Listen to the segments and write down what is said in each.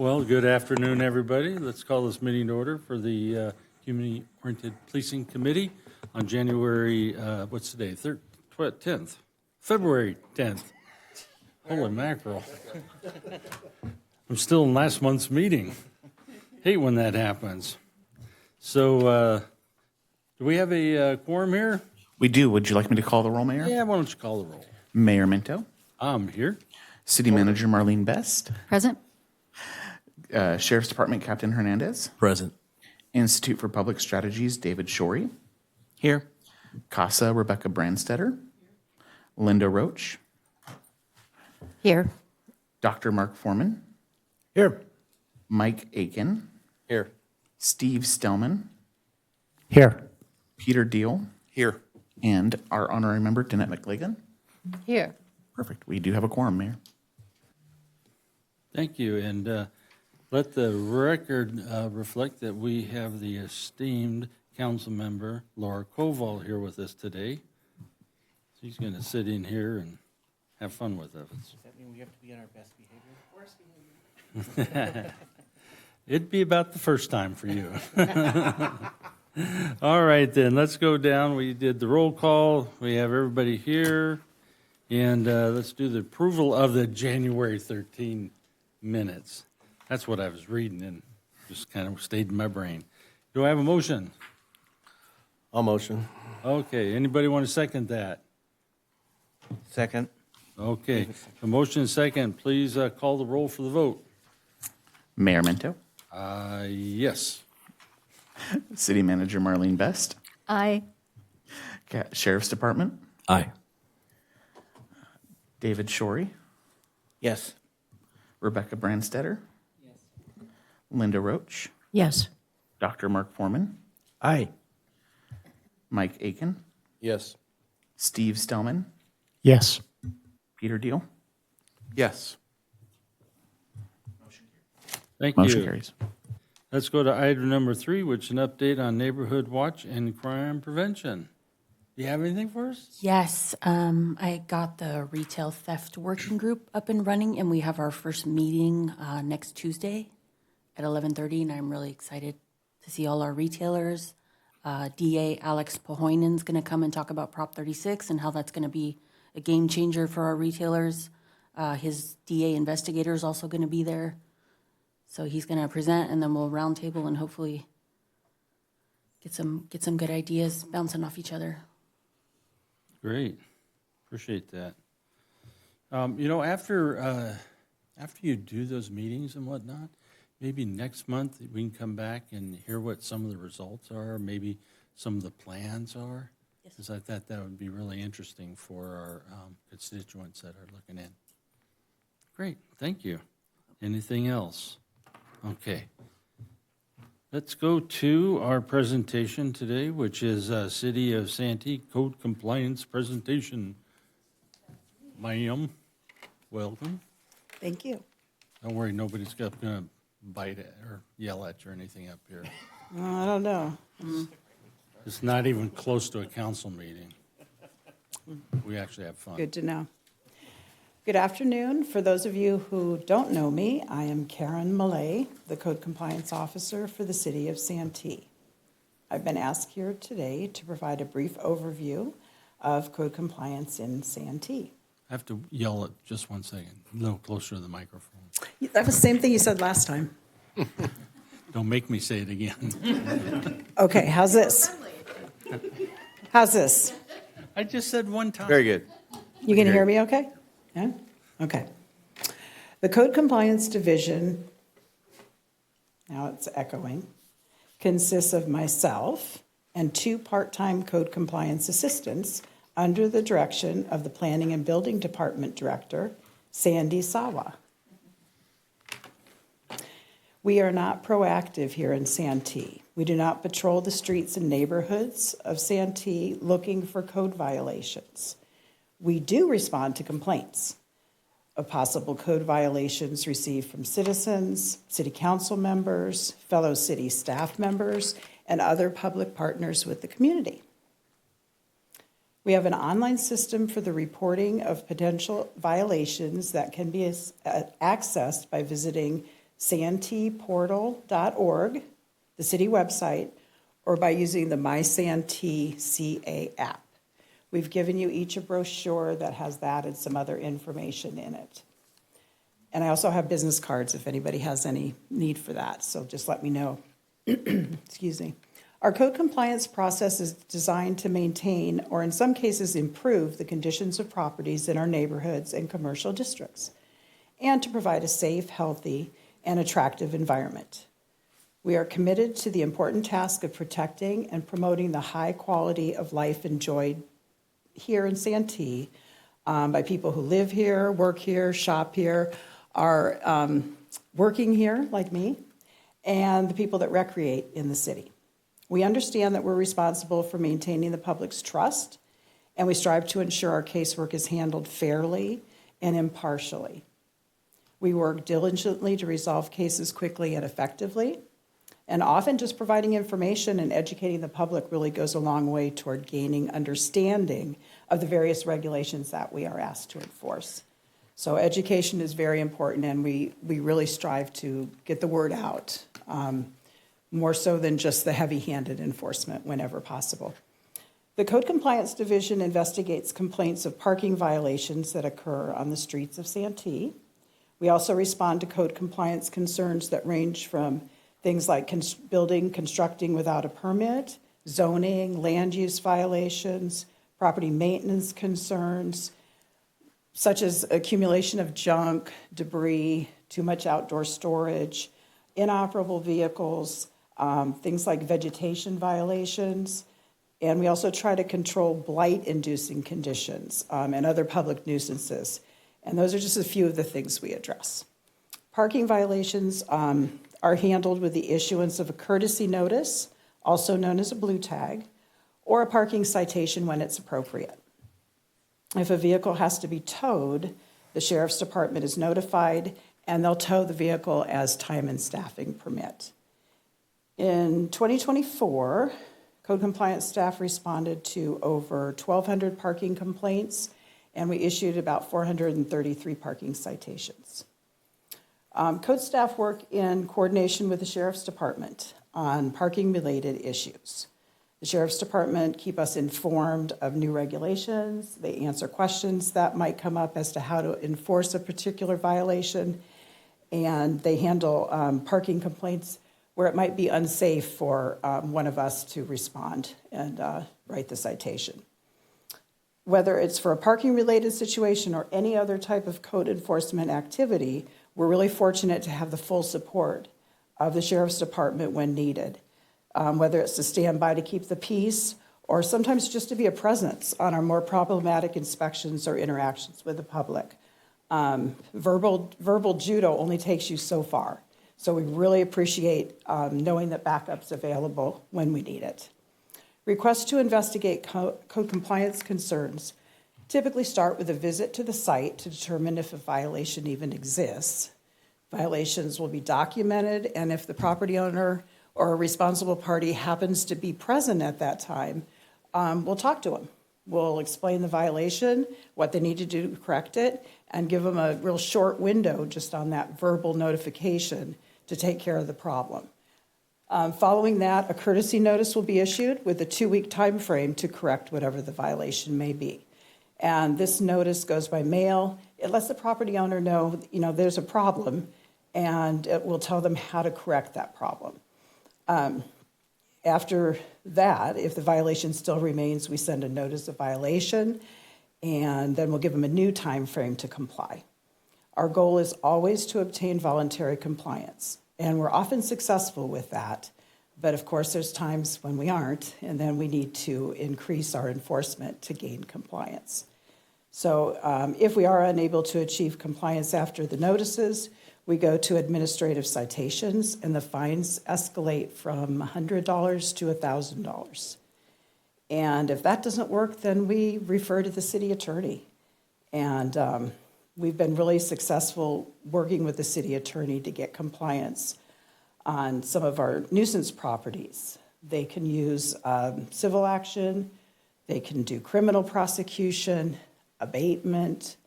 Well, good afternoon, everybody. Let's call this meeting to order for the Community-Oriented Policing Committee on January, what's today, 10th? February 10th. Holy mackerel. I'm still in last month's meeting. Hate when that happens. So, do we have a quorum here? We do. Would you like me to call the roll, Mayor? Yeah, why don't you call the roll? Mayor Minto. I'm here. City Manager Marlene Best. Present. Sheriff's Department Captain Hernandez. Present. Institute for Public Strategies David Shorey. Here. CASA Rebecca Brandstetter. Linda Roach. Here. Dr. Mark Foreman. Here. Mike Aiken. Here. Steve Stellman. Here. Peter Deal. Here. And our honorary member, Danette McLagan. Here. Perfect. We do have a quorum, Mayor. Thank you, and let the record reflect that we have the esteemed council member Laura Koval here with us today. She's going to sit in here and have fun with us. Does that mean we have to be on our best behavior? It'd be about the first time for you. All right, then, let's go down. We did the roll call. We have everybody here. And let's do the approval of the January 13 minutes. That's what I was reading and just kind of stayed in my brain. Do I have a motion? I'll motion. Okay, anybody want to second that? Second. Okay, the motion is second. Please call the roll for the vote. Mayor Minto. Yes. City Manager Marlene Best. Aye. Sheriff's Department Aye. David Shorey. Yes. Rebecca Brandstetter. Yes. Linda Roach. Yes. Dr. Mark Foreman. Aye. Mike Aiken. Yes. Steve Stellman. Yes. Peter Deal. Yes. Thank Motion you. carries. Let's go to item number 3, which is an update on neighborhood watch and crime prevention. Do you have anything for us? Yes, I got the retail theft working group up and running, and we have our first meeting next Tuesday at 11:30, and I'm really excited to see all our retailers. DA Alex Pahoinen's going to come and talk about Prop 36 and how that's going to be a game changer for our retailers. His DA investigator is also going to be there. So he's going to present, and then we'll roundtable and hopefully get some good ideas bouncing off each other. Great. Appreciate that. After you do those meetings and whatnot, maybe next month we can come back and hear what some of the results are, maybe some of the plans are. Yes. Because I thought that would be really interesting for our constituents that are looking in. Great. Thank you. Anything else? Okay. Let's go to our presentation today, which is City of Santee Code Compliance Presentation. Ma'am, welcome. Thank you. Don't worry, nobody's going to bite it or yell at you or anything up here. I don't know. It's not even close to a council meeting. We actually have fun. Good to know. Good afternoon. For those of you who don't know me, I am Karen Millay, the Code Compliance Officer for the City of Santee. I've been asked here today to provide a brief overview of code compliance in Santee. I have to yell it just 1 second, a little closer to the microphone. That was the same thing you said last time. Don't make me say it again. Okay, how's this? How's this? I just said one time. Very good. You can hear me okay? Yeah? Okay. The Code Compliance Division, now it's echoing, consists of myself and 2 part-time code compliance assistants under the direction of the Planning and Building Department Director, Sandy Sawa. We are not proactive here in Santee. We do not patrol the streets and neighborhoods of Santee looking for code violations. We do respond to complaints of possible code violations received from citizens, city council members, fellow city staff members, and other public partners with the community. We have an online system for the reporting of potential violations that can be accessed by visiting santeeportal.org, the city website, or by using the My Santee CA app. We've given you each a brochure that has that and some other information in it. And I also have business cards if anybody has any need for that, so just let me know. Excuse me. Our code compliance process is designed to maintain, or in some cases improve, the conditions of properties in our neighborhoods and commercial districts, and to provide a safe, healthy, and attractive environment. We are committed to the important task of protecting and promoting the high quality of life enjoyed here in Santee by people who live here, work here, shop here, are working here, like me, and the people that recreate in the city. We understand that we're responsible for maintaining the public's trust, and we strive to ensure our casework is handled fairly and impartially. We work diligently to resolve cases quickly and effectively, and often just providing information and educating the public really goes a long way toward gaining understanding of the various regulations that we are asked to enforce. So education is very important, and we really strive to get the word out, more so than just the heavy-handed enforcement whenever possible. The Code Compliance Division investigates complaints of parking violations that occur on the streets of Santee. We also respond to code compliance concerns that range from things like constructing without a permit, zoning, land use violations, property maintenance concerns, such as accumulation of junk, debris, too much outdoor storage, inoperable vehicles, things like vegetation violations, and we also try to control blight-inducing conditions and other public nuisances. And those are just a few of the things we address. Parking violations are handled with the issuance of a courtesy notice, also known as a blue tag, or a parking citation when it's appropriate. If a vehicle has to be towed, the Sheriff's Department is notified, and they'll tow the vehicle as time and staffing permit. In 2024, code compliance staff responded to over 1,200 parking complaints, and we issued about 433 parking citations. Code staff work in coordination with the Sheriff's Department on parking-related issues. The Sheriff's Department keep us informed of new regulations. They answer questions that might come up as to how to enforce a particular violation, and they handle parking complaints where it might be unsafe for one of us to respond and write the citation. Whether it's for a parking-related situation or any other type of code enforcement activity, we're really fortunate to have the full support of the Sheriff's Department when needed, whether it's to stand by to keep the peace or sometimes just to be a presence on our more problematic inspections or interactions with the public. Verbal judo only takes you so far, so we really appreciate knowing that backup's available when we need it. Requests to investigate code compliance concerns typically start with a visit to the site to determine if a violation even exists. Violations will be documented, and if the property owner or a responsible party happens to be present at that time, we'll talk to them. We'll explain the violation, what they need to do to correct it, and give them a real short window just on that verbal notification to take care of the problem. Following that, a courtesy notice will be issued with a 2-week time frame to correct whatever the violation may be. And this notice goes by mail. It lets the property owner know, there's a problem, and it will tell them how to correct that problem. After that, if the violation still remains, we send a notice of violation, and then we'll give them a new time frame to comply. Our goal is always to obtain voluntary compliance, and we're often successful with that. But of course, there's times when we aren't, and then we need to increase our enforcement to gain compliance. So if we are unable to achieve compliance after the notices, we go to administrative citations, and the fines escalate from $100 to $1,000. And if that doesn't work, then we refer to the city attorney. And we've been really successful working with the city attorney to get compliance on some of our nuisance properties. They can use civil action, they can do criminal prosecution, abatement,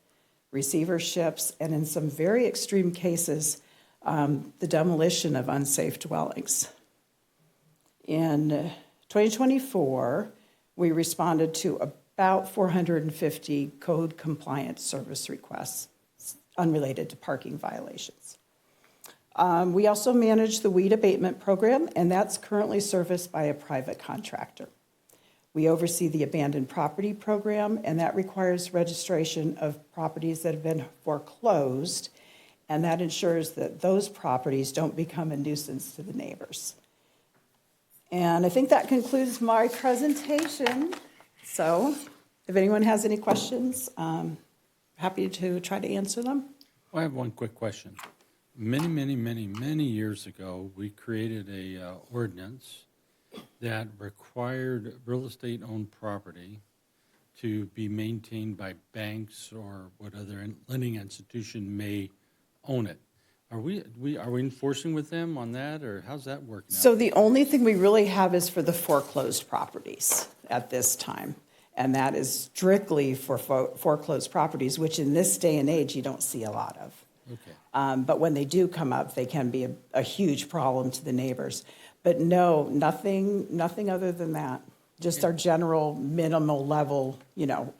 receiverships, and in some very extreme cases, the demolition of unsafe dwellings. In 2024, we responded to about 450 code compliance service requests unrelated to parking violations. We also manage the weed abatement program, and that's currently serviced by a private contractor. We oversee the abandoned property program, and that requires registration of properties that have been foreclosed, and that ensures that those properties don't become a nuisance to the neighbors. And I think that concludes my presentation. So if anyone has any questions, happy to try to answer them. I have one quick question. Many years ago, we created a ordinance that required real estate-owned property to be maintained by banks or what other lending institution may own it. Are we enforcing with them on that, or how's that working out? So the only thing we really have is for the foreclosed properties at this time. And that is strictly for foreclosed properties, which in this day and age, you don't see a lot of. Okay. But when they do come up, they can be a huge problem to the neighbors. But no, nothing other than that. Just our general minimal level,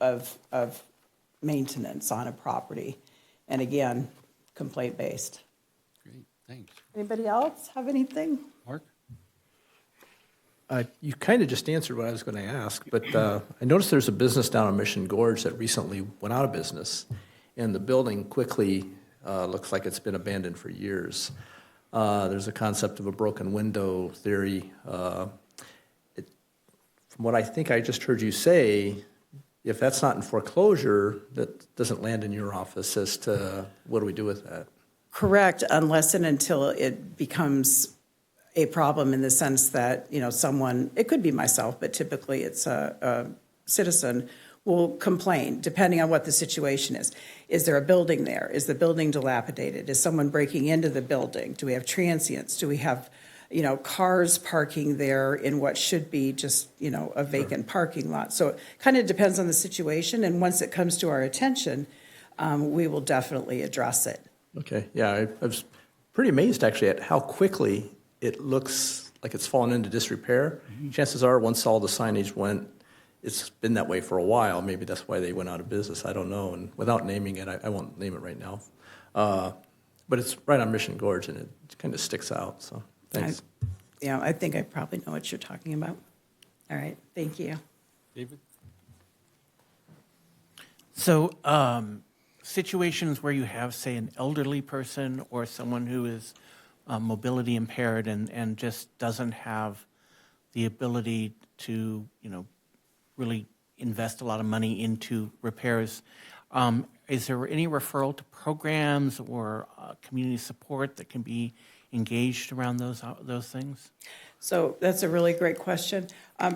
of maintenance on a property. And again, complaint-based. Great, thanks. Anybody else have anything? Mark? You kind of just answered what I was going to ask, but I noticed there's a business down on Mission Gorge that recently went out of business, and the building quickly looks like it's been abandoned for years. There's a concept of a broken window theory. From what I think I just heard you say, if that's not in foreclosure, that doesn't land in your office as to what do we do with that? Correct, unless and until it becomes a problem in the sense that, someone, it could be myself, but typically it's a citizen, will complain, depending on what the situation is. Is there a building there? Is the building dilapidated? Is someone breaking into the building? Do we have transients? Do we have, cars parking there in what should be just, a vacant parking lot? So it kind of depends on the situation, and once it comes to our attention, we will definitely address it. Okay, yeah, I was pretty amazed actually at how quickly it looks like it's fallen into disrepair. Chances are, once all the signage went, it's been that way for a while. Maybe that's why they went out of business. I don't know. And without naming it, I won't name it right now. But it's right on Mission Gorge, and it kind of sticks out. So thanks. I think I probably know what you're talking about. All right, thank you. David? So situations where you have, say, an elderly person or someone who is mobility impaired and just doesn't have the ability to, really invest a lot of money into repairs. Is there any referral to programs or community support that can be engaged around those things? So that's a really great question.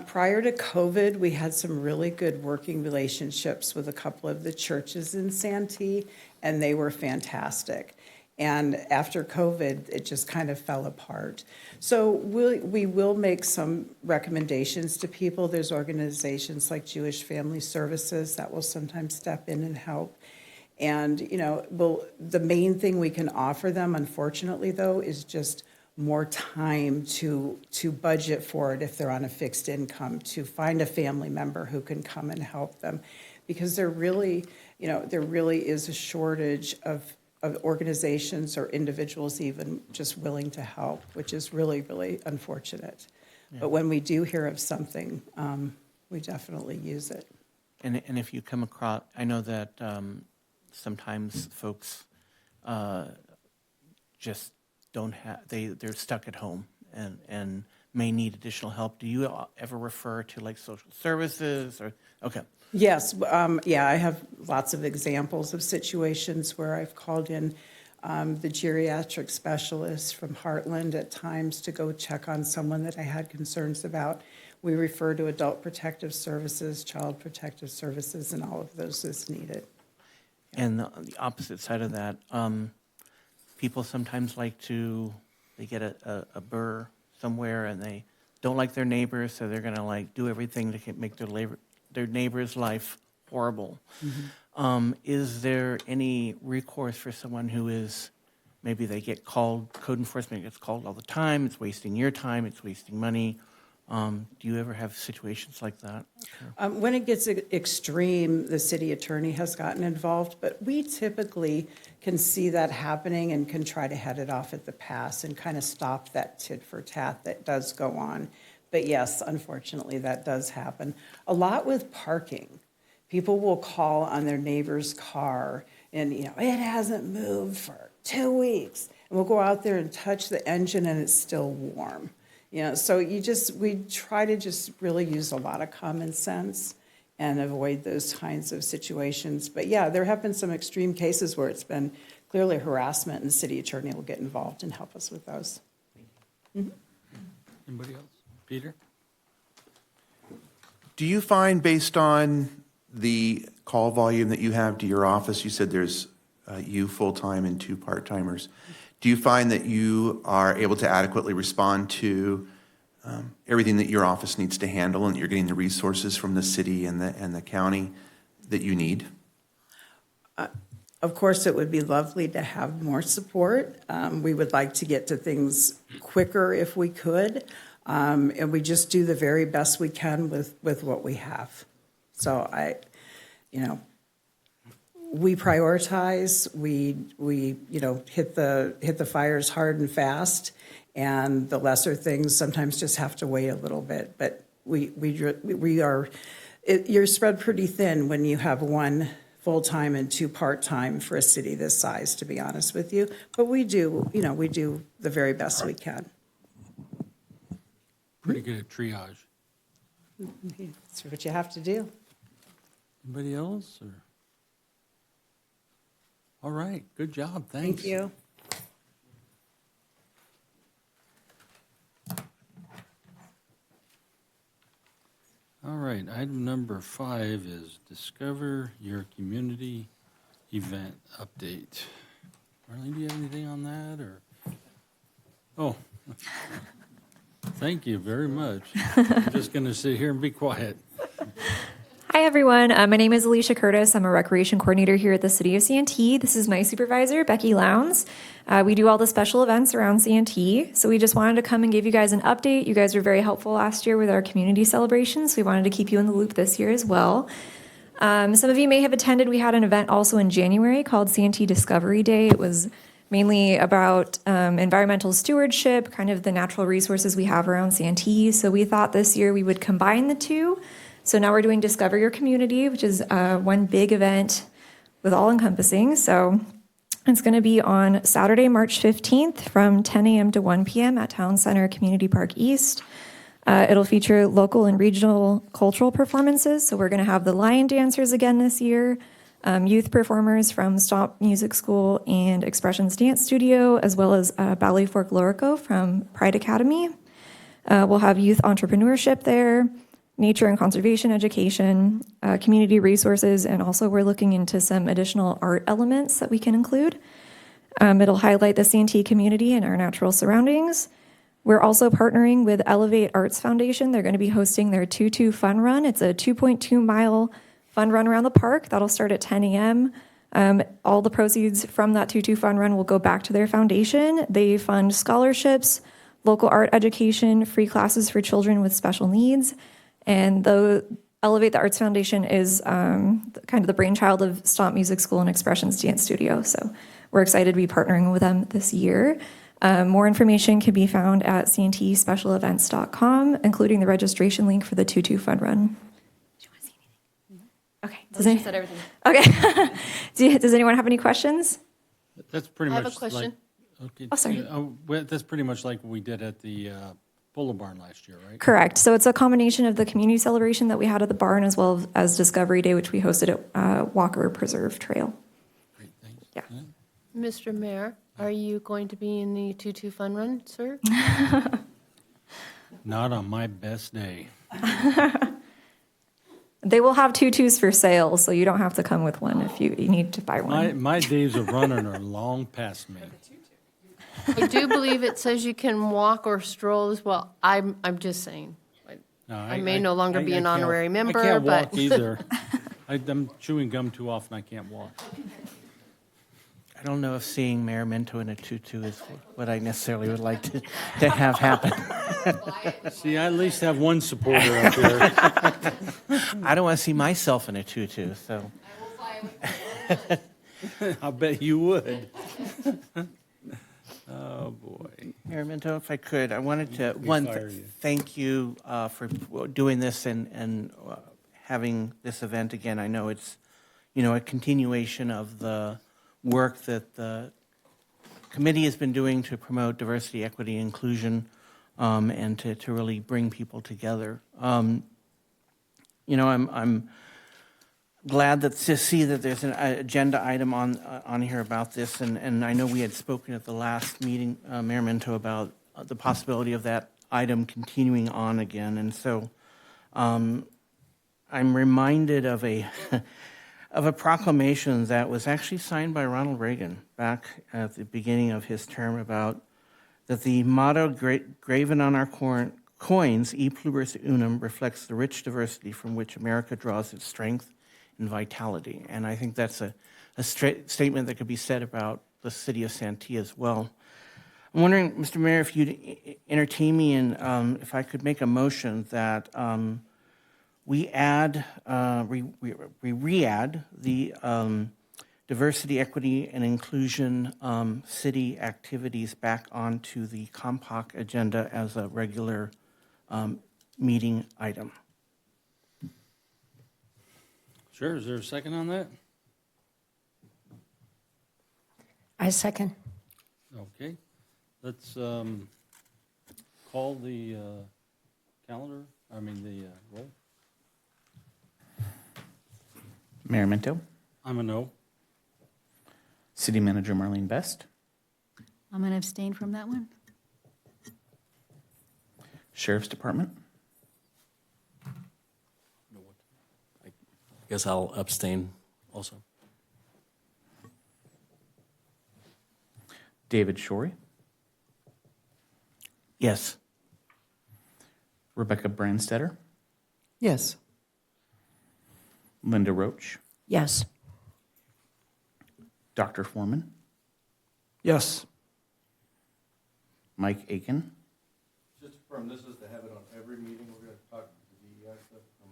Prior to COVID, we had some really good working relationships with a couple of the churches in Santee, and they were fantastic. And after COVID, it just kind of fell apart. So we will make some recommendations to people. There's organizations like Jewish Family Services that will sometimes step in and help. And, the main thing we can offer them, unfortunately, though, is just more time to budget for it if they're on a fixed income, to find a family member who can come and help them. Because there really is a shortage of organizations or individuals even just willing to help, which is really, really unfortunate. Yeah. But when we do hear of something, we definitely use it. And if you come across, I know that sometimes folks just don't have, they're stuck at home and may need additional help. Do you ever refer to like social services or, okay. Yes, I have lots of examples of situations where I've called in the geriatric specialist from Heartland at times to go check on someone that I had concerns about. We refer to adult protective services, child protective services, and all of those as needed. And the opposite side of that, people sometimes they get a burr somewhere and they don't like their neighbors, so they're going to do everything to make their neighbor's life horrible. Mm-hmm. Is there any recourse for someone who is maybe they get called, code enforcement gets called all the time, it's wasting your time, it's wasting money. Do you ever have situations like that? When it gets extreme, the city attorney has gotten involved, but we typically can see that happening and can try to head it off at the pass and kind of stop that tit for tat that does go on. But yes, unfortunately, that does happen. A lot with parking. People will call on their neighbor's car and, it hasn't moved for 2 weeks. And we'll go out there and touch the engine and it's still warm. So we try to just really use a lot of common sense and avoid those kinds of situations. But yeah, there have been some extreme cases where it's been clearly harassment, and the city attorney will get involved and help us with those. Anybody else? Peter? Do you find, based on the call volume that you have to your office, you said there's you full-time and 2 part-timers. Do you find that you are able to adequately respond to everything that your office needs to handle, and that you're getting the resources from the city and the county that you need? Of course, it would be lovely to have more support. We would like to get to things quicker if we could. And we just do the very best we can with what we have. So we prioritize, we hit the fires hard and fast, and the lesser things sometimes just have to wait a little bit. But you're spread pretty thin when you have 1 full-time and 2 part-time for a city this size, to be honest with you. But we do the very best we can. Pretty good at triage. That's what you have to do. Anybody else? Or? All right, good job, thanks. Thank you. All right, item number 5 is Discover Your Community Event Update. Marlene, do you have anything on that, or? Oh, thank you very much. I'm just going to sit here and be quiet. Hi, everyone. My name is Alicia Curtis. I'm a recreation coordinator here at the City of Santee. This is my supervisor, Becky Lowndes. We do all the special events around Santee, so we just wanted to come and give you guys an update. You guys were very helpful last year with our community celebrations, so we wanted to keep you in the loop this year as well. Some of you may have attended. We had an event also in January called Santee Discovery Day. It was mainly about environmental stewardship, kind of the natural resources we have around Santee. So we thought this year we would combine the two. So now we're doing Discover Your Community, which is one big event with all encompassing. So it's going to be on Saturday, March 15th from 10 a.m. to 1 p.m. at Town Center Community Park East. It'll feature local and regional cultural performances. So we're going to have the Lion Dancers again this year, youth performers from Stomp Music School and Expressions Dance Studio, as well as Ballet Folklorico from Pride Academy. We'll have youth entrepreneurship there, nature and conservation education, community resources, and also we're looking into some additional art elements that we can include. It'll highlight the Santee community and our natural surroundings. We're also partnering with Elevate Arts Foundation. They're going to be hosting their 2-2 Fun Run. It's a 2.2-mile fun run around the park. That'll start at 10 a.m. All the proceeds from that 2-2 Fun Run will go back to their foundation. They fund scholarships, local art education, free classes for children with special needs. And the Elevate the Arts Foundation is kind of the brainchild of Stomp Music School and Expressions Dance Studio. So we're excited to be partnering with them this year. More information can be found at santeespecialevents.com, including the registration link for the 2-2 Fun Run. Do you want to see anything? Okay. Alicia said everything. Okay. Does anyone have any questions? That's pretty I much have a question. Like, okay, Oh, sorry. that's pretty much like what we did at the Polo Barn last year, right? Correct. So it's a combination of the community celebration that we had at the barn as well as Discovery Day, which we hosted at Walker Preserve Trail. Great, thanks. Yeah. Mr. Mayor, are you going to be in the 2-2 Fun Run, sir? Not on my best day. They will have tutus for sale, so you don't have to come with one if you need to buy one. My days of running are long past me. I do believe it says you can walk or stroll as well. I'm just saying. No, I may no longer be an can't- honorary member, I can't but- walk either. I'm chewing gum too often, I can't walk. I don't know if seeing Mayor Minto in a tutu is what I necessarily would like to have happen. See, I at least have one supporter up here. I don't want to see myself in a tutu, so. I bet you would. Oh, boy. Mayor Minto, if I could, I wanted to, We one, fire you. thank you for doing this and having this event again. I know it's, a continuation of the work that the committee has been doing to promote diversity, equity, inclusion, and to really bring people together. I'm glad to see that there's an agenda item on here about this, and I know we had spoken at the last meeting, Mayor Minto, about the possibility of that item continuing on again, and so I'm reminded of a of a proclamation that was actually signed by Ronald Reagan back at the beginning of his term about that the motto graven on our coins, E pluribus unum, reflects the rich diversity from which America draws its strength and vitality. And I think that's a statement that could be said about the city of Santee as well. I'm wondering, Mr. Mayor, if you'd entertain me and if I could make a motion that we add, we re-add the diversity, equity, and inclusion city activities back onto the COMPOC agenda as a regular meeting item. Sure, is there a second on that? I second. Okay, let's call the calendar, the roll. Mayor Minto, I'm a no. City Manager Marlene Best, I'm going to abstain from that one. Sheriff's Department, I guess I'll abstain also. David Shorey, Yes. Rebecca Brandstetter, Yes. Linda Roach, Yes. Dr. Foreman, Yes. Mike Aiken, Just to confirm, this is to have it on every meeting, we're going to talk to the DEI stuff? I'm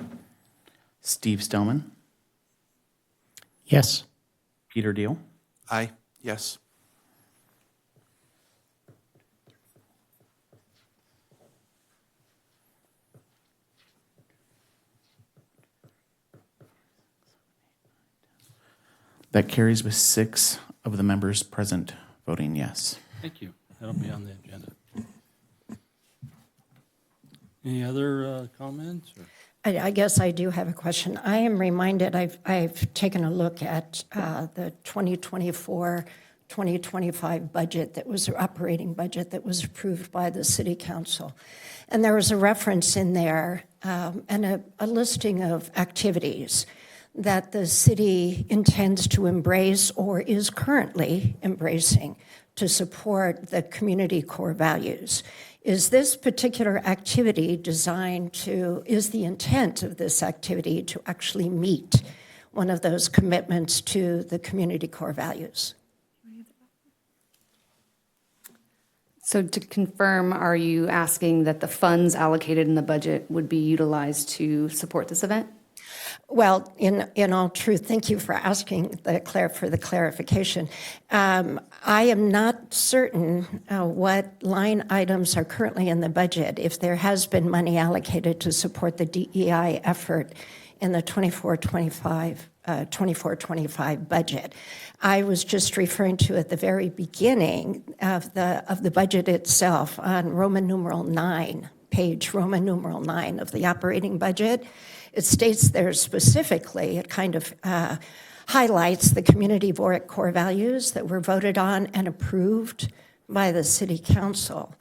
a no. Steve Stellman, Yes. Peter Deal, Aye. Yes. That carries with 6 of the members present voting yes. Thank you. That'll be on the agenda. Any other comments? Or? I guess I do have a question. I am reminded, I've taken a look at the 2024-2025 budget that was, operating budget that was approved by the City Council. And there was a reference in there and a listing of activities that the city intends to embrace or is currently embracing to support the community core values. Is this particular activity designed to, is the intent of this activity to actually meet one of those commitments to the community core values? So to confirm, are you asking that the funds allocated in the budget would be utilized to support this event? Well, in all truth, thank you for asking for the clarification. I am not certain what line items are currently in the budget, if there has been money allocated to support the DEI effort in the 24-25 budget. I was just referring to at the very beginning of the budget itself on Roman numeral 9, page Roman numeral 9 of the operating budget. It states there specifically, it kind of highlights the community core values that were voted on and approved by the City Council.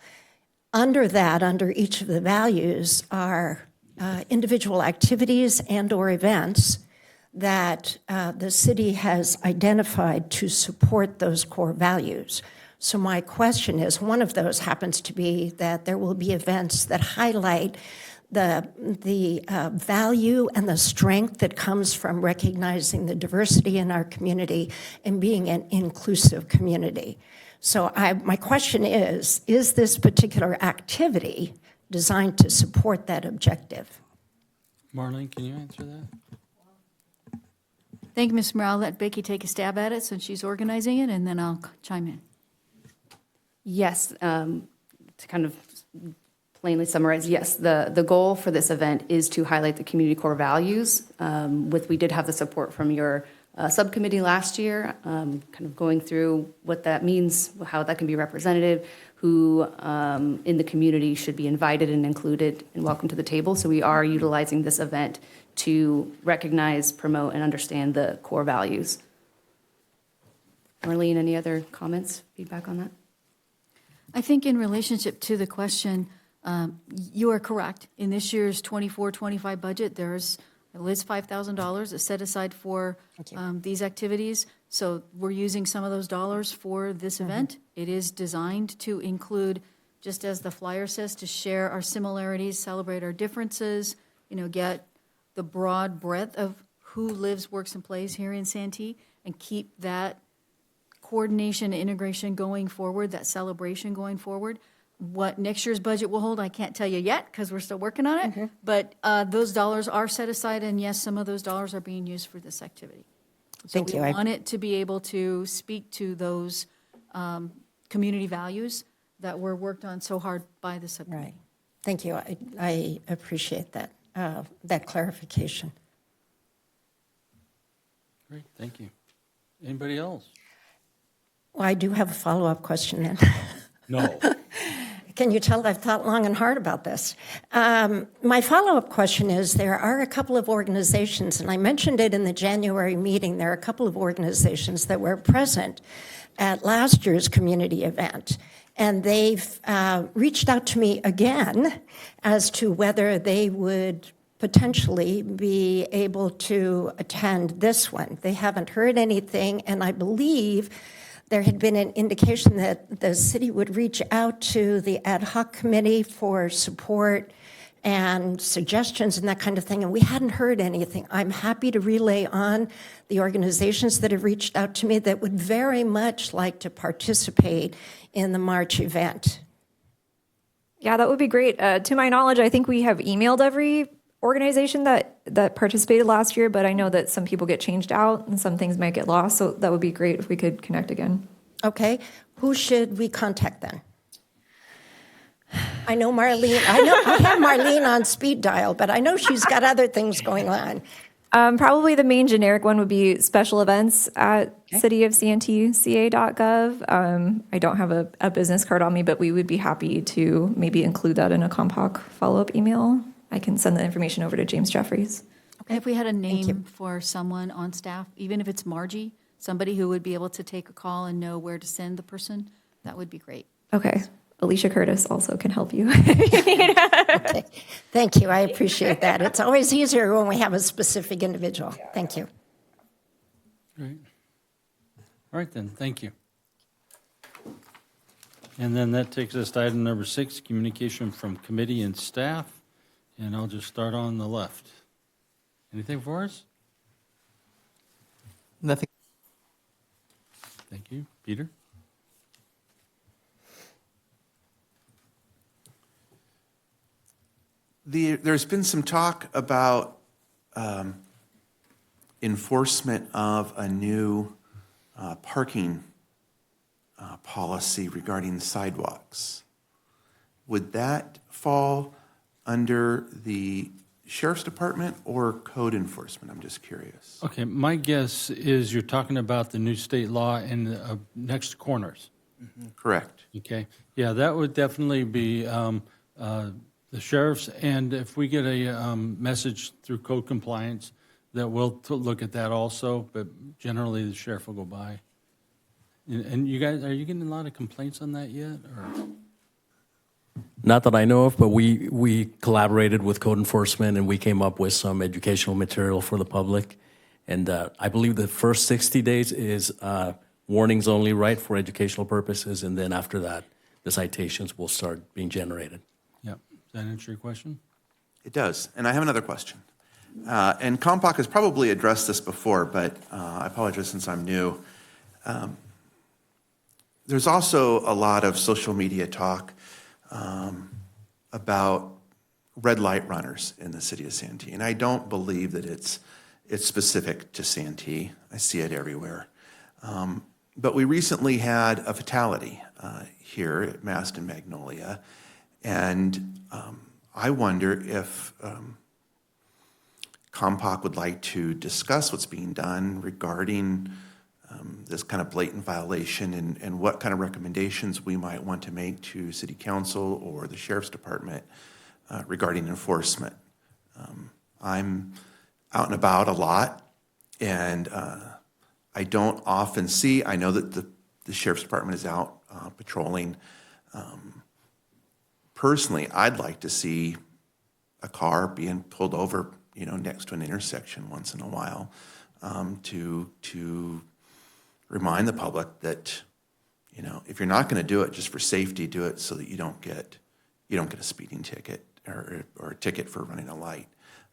Under that, under each of the values are individual activities and or events that the city has identified to support those core values. So my question is, one of those happens to be that there will be events that highlight the value and the strength that comes from recognizing the diversity in our community and being an inclusive community. So my question is this particular activity designed to support that objective? Marlene, can you answer that? Thank you, Ms. Morale. Let Becky take a stab at it since she's organizing it, and then I'll chime in. Yes, to kind of plainly summarize, yes, the goal for this event is to highlight the community core values. We did have the support from your subcommittee last year, kind of going through what that means, how that can be represented, who in the community should be invited and included and welcome to the table. So we are utilizing this event to recognize, promote, and understand the core values. Marlene, any other comments, feedback on that? I think in relationship to the question, you are correct. In this year's 24-25 budget, there is $5,000 set aside for these activities. So we're using some of those dollars for this event. It is designed to include, just as the flyer says, to share our similarities, celebrate our differences, get the broad breadth of who lives, works, and plays here in Santee, and keep that coordination, integration going forward, that celebration going forward. What next year's budget will hold, I can't tell you yet because we're still working on it. But those dollars are set aside, and yes, some of those dollars are being used for this activity. So we want it to be able to speak to those community values that were worked on so hard by the subcommittee. Right. Thank you. I appreciate that, that clarification. Great, thank you. Anybody else? Well, I do have a follow-up question then. No. Can you tell I've thought long and hard about this? My follow-up question is, there are a couple of organizations, and I mentioned it in the January meeting, there are a couple of organizations that were present at last year's community event, and they've reached out to me again as to whether they would potentially be able to attend this one. They haven't heard anything, and I believe there had been an indication that the city would reach out to the ad hoc committee for support and suggestions and that kind of thing, and we hadn't heard anything. I'm happy to relay on the organizations that have reached out to me that would very much like to participate in the March event. Yeah, that would be great. To my knowledge, I think we have emailed every organization that participated last year, but I know that some people get changed out and some things might get lost, so that would be great if we could connect again. Okay, who should we contact then? I know Marlene, I have Marlene on speed dial, but I know she's got other things going on. Probably the main generic one would be special events at cityofcanteeca.gov. I don't have a business card on me, but we would be happy to maybe include that in a COMPOC follow-up email. I can send the information over to James Jeffries. Okay. If we had a name for someone on staff, even if it's Margie, somebody who would be able to take a call and know where to send the person, that would be great. Okay. Alicia Curtis also can help you. Okay. Thank you. I appreciate that. It's always easier when we have a specific individual. Thank you. Great. All right then, thank you. And then that takes us to item number 6, communication from committee and staff. And I'll just start on the left. Anything for us? Nothing. Thank you. Peter? There's been some talk about enforcement of a new parking policy regarding sidewalks. Would that fall under the Sheriff's Department or code enforcement? I'm just curious. Okay, my guess is you're talking about the new state law in next corners. Correct. Okay, yeah, that would definitely be the sheriff's, and if we get a message through code compliance, that we'll look at that also, but generally the sheriff will go by. And you guys, are you getting a lot of complaints on that yet, or? Not that I know of, but we collaborated with code enforcement and we came up with some educational material for the public. And I believe the first 60 days is warnings only, right, for educational purposes. And then after that, the citations will start being generated. Yeah. Does that answer your question? It does. And I have another question. And COMPOC has probably addressed this before, but I apologize since I'm new. There's also a lot of social media talk about red light runners in the city of Santee. And I don't believe that it's specific to Santee. I see it everywhere. But we recently had a fatality here at Mast and Magnolia. And I wonder if COMPOC would like to discuss what's being done regarding this kind of blatant violation and what kind of recommendations we might want to make to City Council or the Sheriff's Department regarding enforcement. I'm out and about a lot, and I don't often see, I know that the Sheriff's Department is out patrolling. Personally, I'd like to see a car being pulled over, next to an intersection once in a while, to remind the public that, if you're not going to do it just for safety, do it so that you don't get a speeding ticket or a ticket for running a light.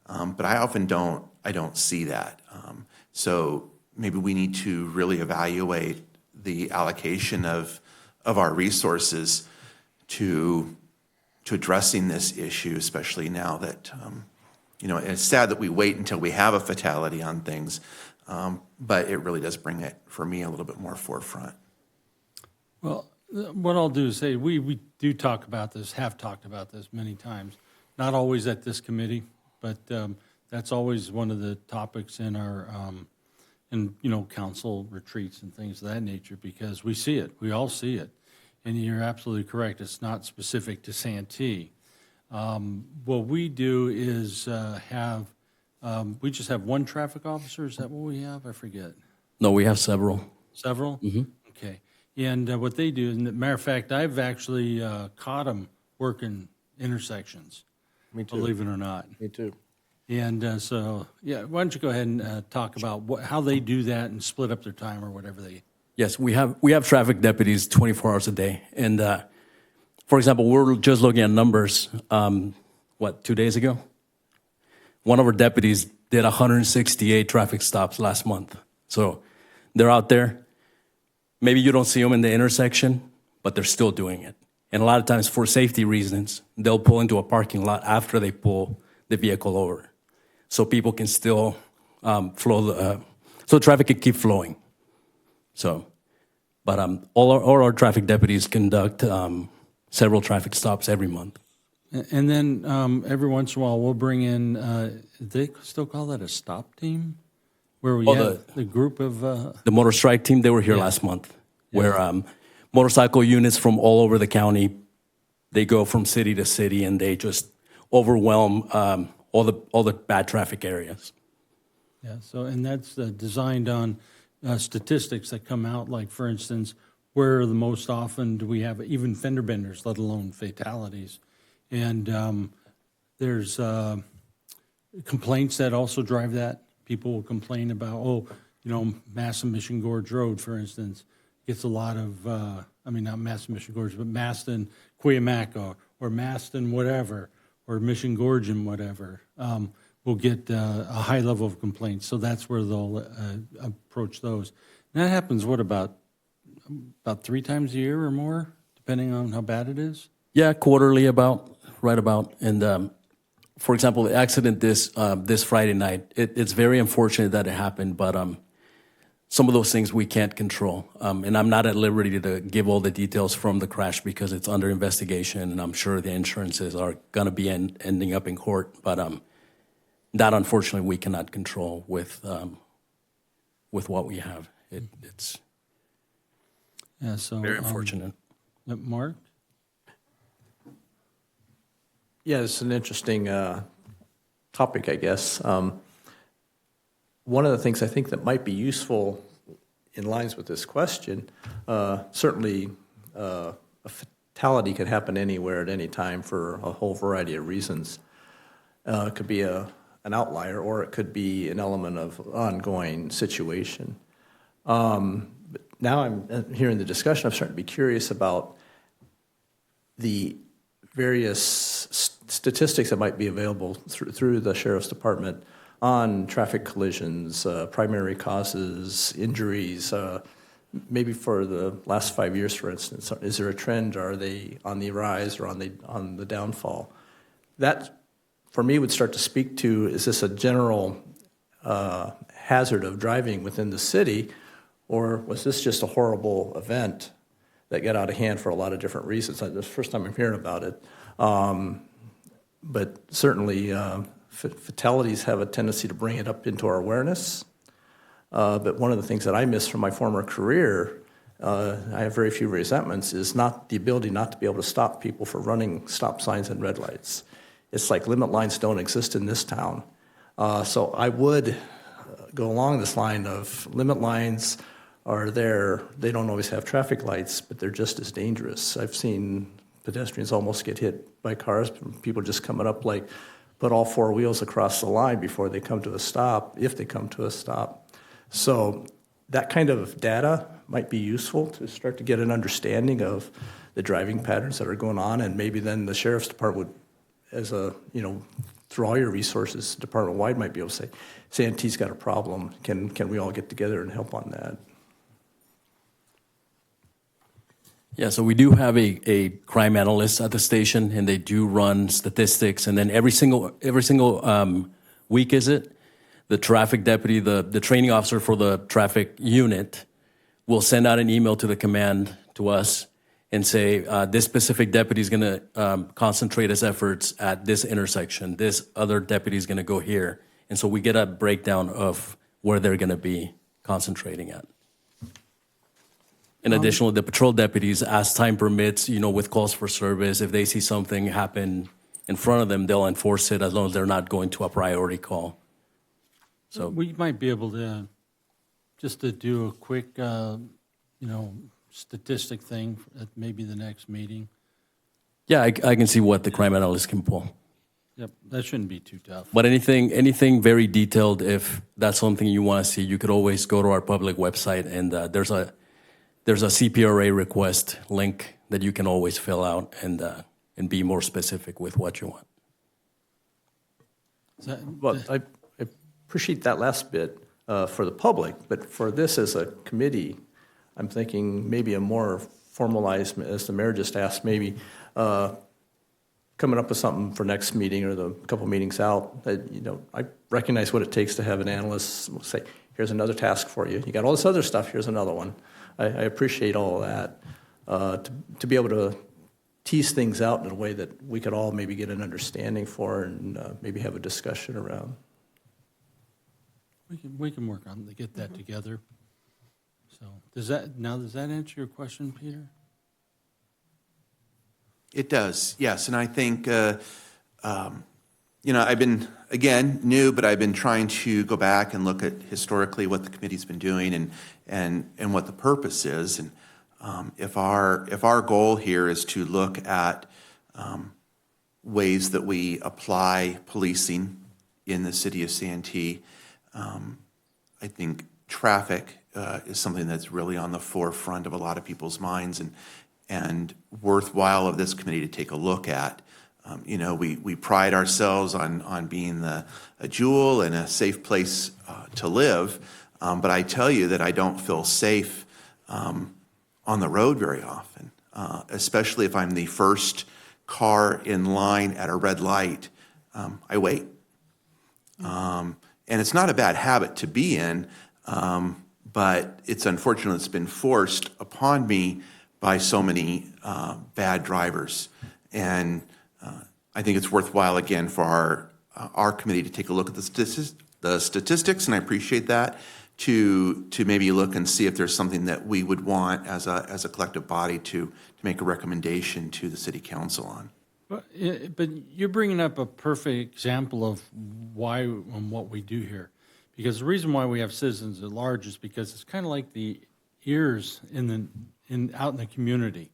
But I often don't see that. So maybe we need to really evaluate the allocation of our resources to addressing this issue, especially now that, it's sad that we wait until we have a fatality on things, but it really does bring it, for me, a little bit more forefront. Well, what I'll do is say, we do talk about this, have talked about this many times, not always at this committee, but that's always one of the topics in our, council retreats and things of that nature, because we see it, we all see it. And you're absolutely correct, it's not specific to Santee. What we do is we just have one traffic officer, is that what we have? I forget. No, we have several. Several? Mm-hmm. Okay. And what they do, and as a matter of fact, I've actually caught them working intersections. Me too. Believe it or not. Me too. And so, yeah, why don't you go ahead and talk about how they do that and split up their time or whatever they. Yes, we have traffic deputies 24 hours a day. And for example, we're just looking at numbers, 2 days ago? One of our deputies did 168 traffic stops last month. So they're out there. Maybe you don't see them in the intersection, but they're still doing it. And a lot of times for safety reasons, they'll pull into a parking lot after they pull the vehicle over. So people can still so traffic can keep flowing. So, but all our traffic deputies conduct several traffic stops every month. And then every once in a while, we'll bring in, they still call that a stop team? Where we have the group of... the motor strike team, they were here last month, where motorcycle units from all over the county, they go from city to city and they just overwhelm all the bad traffic areas. Yeah, so, and that's designed on statistics that come out, like, for instance, where the most often do we have even fender benders, let alone fatalities. And there's complaints that also drive that. People will complain about, Mass and Mission Gorge Road, for instance, gets a lot of, not Mass and Mission Gorge, but Mass and Cuyamaca, or Mass and whatever, or Mission Gorge and whatever, will get a high level of complaints. So that's where they'll approach those. And that happens, about 3 times a year or more, depending on how bad it is? Yeah, quarterly right about. And for example, the accident this Friday night, it's very unfortunate that it happened, but some of those things we can't control. And I'm not at liberty to give all the details from the crash because it's under investigation, and I'm sure the insurances are going to be ending up in court. But that, unfortunately, we cannot control with what we have. It's very unfortunate. Mark? Yeah, it's an interesting topic, I guess. One of the things I think that might be useful in lines with this question, certainly a fatality could happen anywhere at any time for a whole variety of reasons. It could be an outlier, or it could be an element of ongoing situation. But now I'm hearing the discussion, I'm starting to be curious about the various statistics that might be available through the sheriff's department on traffic collisions, primary causes, injuries, maybe for the last 5 years, for instance? Is there a trend? Are they on the rise or on the downfall? That, for me, would start to speak to, is this a general hazard of driving within the city, or was this just a horrible event that got out of hand for a lot of different reasons? This is the first time I'm hearing about it. But certainly, fatalities have a tendency to bring it up into our awareness. But one of the things that I miss from my former career, I have very few resentments, is not the ability not to be able to stop people for running stop signs and red lights. It's like limit lines don't exist in this town. So I would go along this line of limit lines are there. They don't always have traffic lights, but they're just as dangerous. I've seen pedestrians almost get hit by cars, people just coming up like put all four wheels across the line before they come to a stop, if they come to a stop. So that kind of data might be useful to start to get an understanding of the driving patterns that are going on, and maybe then the sheriff's department would, as a, through all your resources, department-wide might be able to say, Santee's got a problem. Can we all get together and help on that? Yeah, so we do have a crime analyst at the station, and they do run statistics. And then every single week, the traffic deputy, the training officer for the traffic unit, will send out an email to the command, to us, and say, this specific deputy is going to concentrate his efforts at this intersection. This other deputy is going to go here. And so we get a breakdown of where they're going to be concentrating at. In addition, the patrol deputies, as time permits, with calls for service, if they see something happen in front of them, they'll enforce it as long as they're not going to a priority call. So we might be able to, just to do a quick, statistic thing at maybe the next meeting. yeah, I can see what the crime analyst can pull. Yep, that shouldn't be too tough. But anything very detailed, if that's something you want to see, you could always go to our public website, and there's a CPRA request link that you can always fill out and be more specific with what you want. Well, I appreciate that last bit for the public, but for this as a committee, I'm thinking maybe a more formalized, as the mayor just asked, maybe coming up with something for next meeting or the couple meetings out. That, I recognize what it takes to have an analyst say, here's another task for you. You got all this other stuff, here's another one. I appreciate all of that. To be able to tease things out in a way that we could all maybe get an understanding for and maybe have a discussion around. We can work on to get that together. So does that answer your question, Peter? It does, yes. And I think, I've been, again, new, but I've been trying to go back and look at historically what the committee's been doing and what the purpose is. And if our goal here is to look at ways that we apply policing in the city of Santee, I think traffic is something that's really on the forefront of a lot of people's minds and worthwhile of this committee to take a look at. We pride ourselves on being a jewel and a safe place to live, but I tell you that I don't feel safe on the road very often, especially if I'm the first car in line at a red light. I wait. And it's not a bad habit to be in, but it's unfortunate it's been forced upon me by so many bad drivers. And I think it's worthwhile, again, for our committee to take a look at the statistics, and I appreciate that, to maybe look and see if there's something that we would want as a collective body to make a recommendation to the city council on. But you're bringing up a perfect example of why and what we do here. Because the reason why we have citizens at large is because it's kind of like the ears out in the community.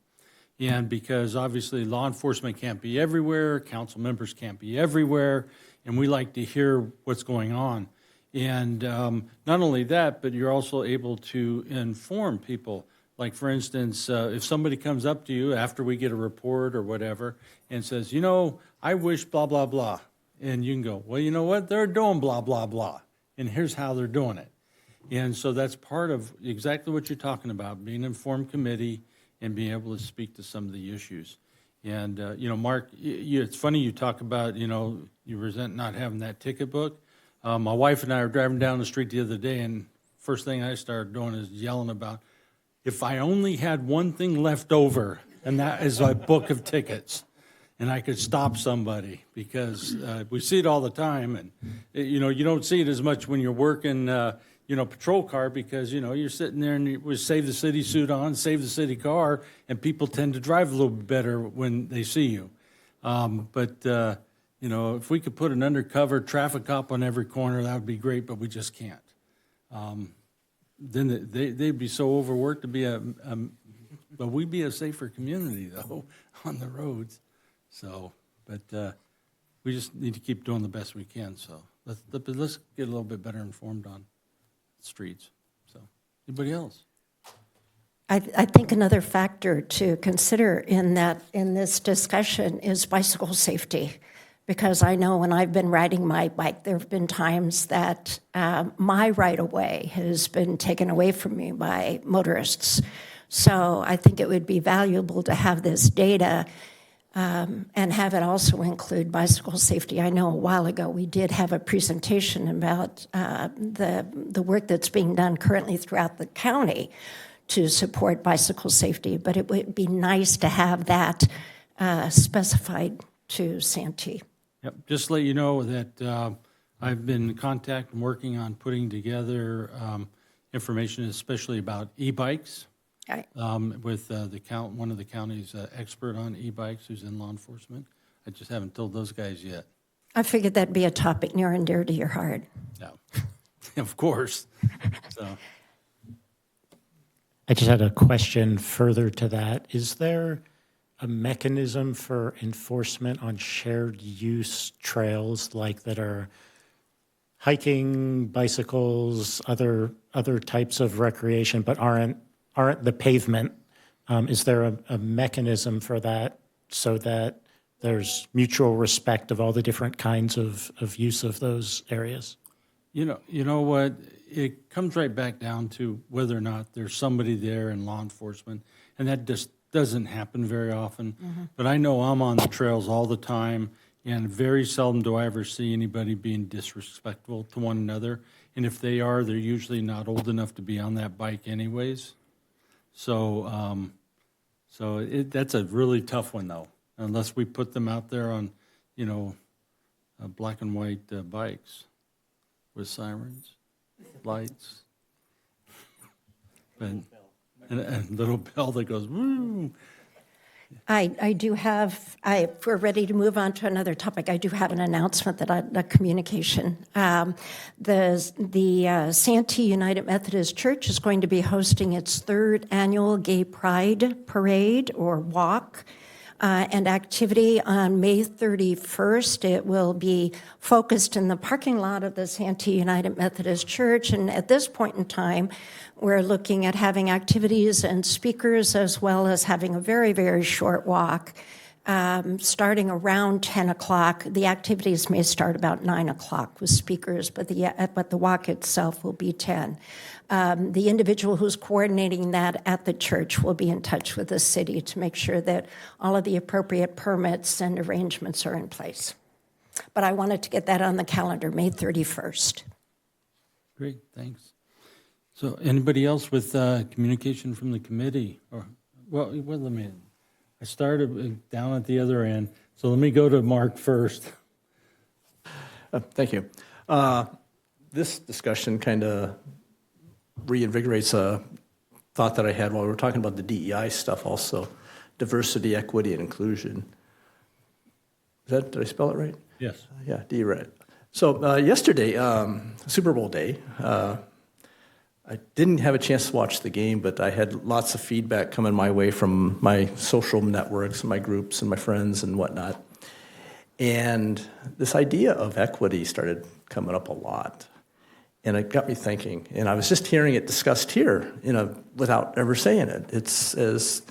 And because obviously law enforcement can't be everywhere, council members can't be everywhere, and we like to hear what's going on. And not only that, but you're also able to inform people Like, for instance, if somebody comes up to you after we get a report or whatever and says, you know, I wish blah, blah, blah. And you can go, well, you know what? They're doing blah, blah, blah. And here's how they're doing it. And so that's part of exactly what you're talking about, being an informed committee and being able to speak to some of the issues. And, you know, Mark, it's funny you talk about, you know, you resent not having that ticket book. My wife and I were driving down the street the other day, and first thing I started doing is yelling about, if I only had one thing left over, and that is a book of tickets, and I could stop somebody, because we see it all the time, and, you know, you don't see it as much when you're working, you know, patrol car, because, you know, you're sitting there and you save the city suit on, save the city car, and people tend to drive a little bit better when they see you. You know, if we could put an undercover traffic cop on every corner, that would be great, but we just can't. Then they'd be so overworked to be but we'd be a safer community, though, on the roads. So, but we just need to keep doing the best we can. So let's get a little bit better informed on streets. So, anybody else? I think another factor to consider in this discussion is bicycle safety, because I know when I've been riding my bike, there have been times that my right-of-way has been taken away from me by motorists. So I think it would be valuable to have this data and have it also include bicycle safety. I know a while ago we did have a presentation about the work that's being done currently throughout the county to support bicycle safety, but it would be nice to have that specified to Santee. Yep, just to let you know that I've been in contact and working on putting together information, especially about e-bikes. Right. With one of the county's expert on e-bikes who's in law enforcement. I just haven't told those guys yet. I figured that'd be a topic near and dear to your heart. No, of course. So, I just had a question further to that. Is there a mechanism for enforcement on shared use trails like that are hiking, bicycles, other types of recreation, but aren't the pavement? Is there a mechanism for that so that there's mutual respect of all the different kinds of use of those areas? you know what? It comes right back down to whether or not there's somebody there in law enforcement, and that just doesn't happen very often. Mm-hmm. But I know I'm on the trails all the time, and very seldom do I ever see anybody being disrespectful to one another. And if they are, they're usually not old enough to be on that bike anyways. So, that's a really tough one, though, unless we put them out there on, black and white bikes with sirens, lights, and a little bell that goes, woo. I do have, if we're ready to move on to another topic, I do have an announcement a communication. The Santee United Methodist Church is going to be hosting its third annual Gay Pride Parade or Walk and activity on May 31st. It will be focused in the parking lot of the Santee United Methodist Church, and at this point in time, we're looking at having activities and speakers, as well as having a very, very short walk starting around 10 o'clock. The activities may start about 9 o'clock with speakers, but the walk itself will be 10. The individual who's coordinating that at the church will be in touch with the city to make sure that all of the appropriate permits and arrangements are in place. But I wanted to get that on the calendar, May 31st. Great, thanks. So anybody else with communication from the committee? Let me, I started down at the other end, so let me go to Mark first. Thank you. This discussion kind of reinvigorates a thought that I had while we were talking about the DEI stuff also, diversity, equity, and inclusion. Did I spell it right? Yes. Yeah, D right. So yesterday, Super Bowl day, I didn't have a chance to watch the game, but I had lots of feedback coming my way from my social networks and my groups and my friends and whatnot. And this idea of equity started coming up a lot. And it got me thinking, and I was just hearing it discussed here, without ever saying it. It's as